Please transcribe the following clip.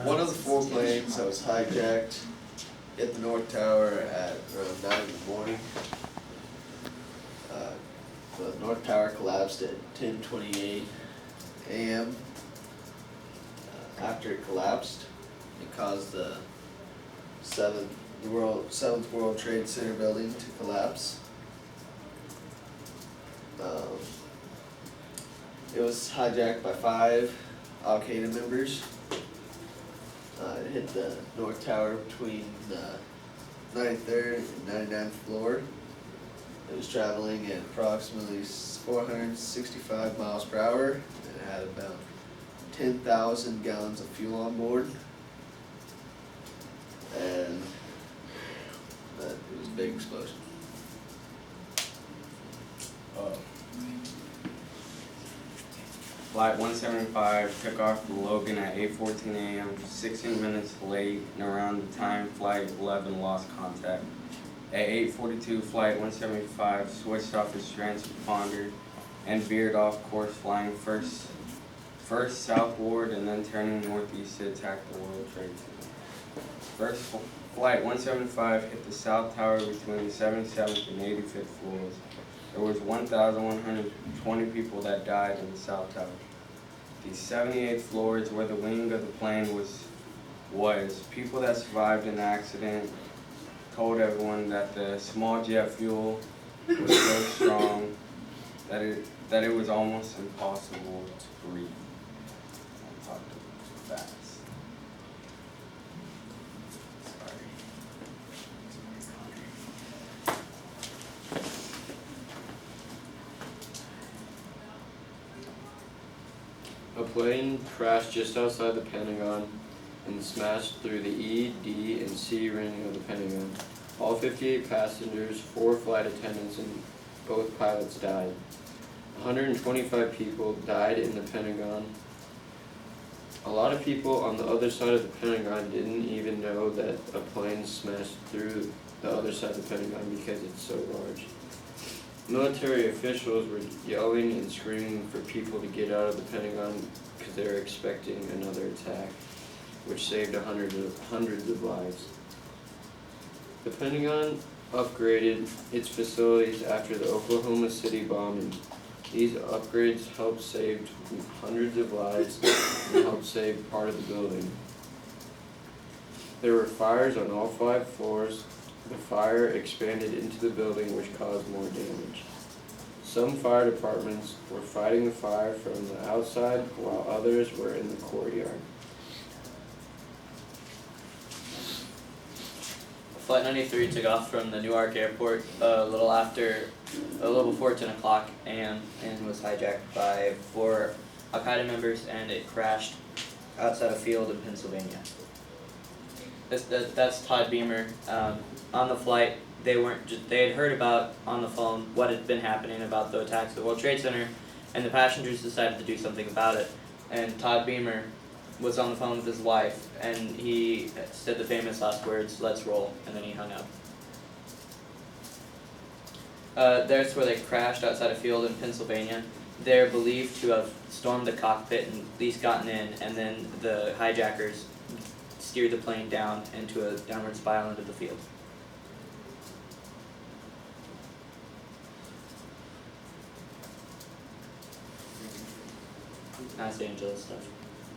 One of the four planes that was hijacked hit the North Tower at around 9 in the morning. The North Tower collapsed at 10:28 a.m. After it collapsed, it caused the seventh World Trade Center building to collapse. It was hijacked by 5 Al Qaeda members. It hit the North Tower between the 93rd and 99th floor. It was traveling at approximately 465 miles per hour, and it had about 10,000 gallons of fuel on board. And it was a big explosion. Flight 175 took off from Logan at 8:14 a.m., 16 minutes late, and around the time Flight 11 lost contact. At 8:42, Flight 175 switched off its transponder and veered off course, flying first southward and then turning northeast to attack the World Trade Center. First Flight 175 hit the South Tower between the 77th and 85th floors. There was 1,120 people that died in the South Tower. The 78th floor is where the wing of the plane was. People that survived in the accident told everyone that the small jet fuel was so strong that it was almost impossible to breathe. I talked too fast. A plane crashed just outside the Pentagon and smashed through the E, D, and C ring of the Pentagon. All 58 passengers, 4 flight attendants, and both pilots died. 125 people died in the Pentagon. A lot of people on the other side of the Pentagon didn't even know that a plane smashed through the other side of the Pentagon because it's so large. Military officials were yelling and screaming for people to get out of the Pentagon because they were expecting another attack, which saved hundreds of lives. The Pentagon upgraded its facilities after the Oklahoma City bombing. These upgrades helped save hundreds of lives and helped save part of the building. There were fires on all 5 floors. The fire expanded into the building, which caused more damage. Some fire departments were fighting the fire from the outside, while others were in the courtyard. Flight 93 took off from the Newark airport a little before 10 o'clock a.m. and was hijacked by 4 Al Qaeda members, and it crashed outside a field in Pennsylvania. That's Todd Beamer. On the flight, they had heard about on the phone what had been happening about the attacks at the World Trade Center, and the passengers decided to do something about it. And Todd Beamer was on the phone with his wife, and he said the famous last words, "Let's roll," and then he hung up. That's where they crashed outside a field in Pennsylvania. They're believed to have stormed the cockpit and at least gotten in, and then the hijackers steered the plane down into a downward spiral into the field. Nice Angela stuff.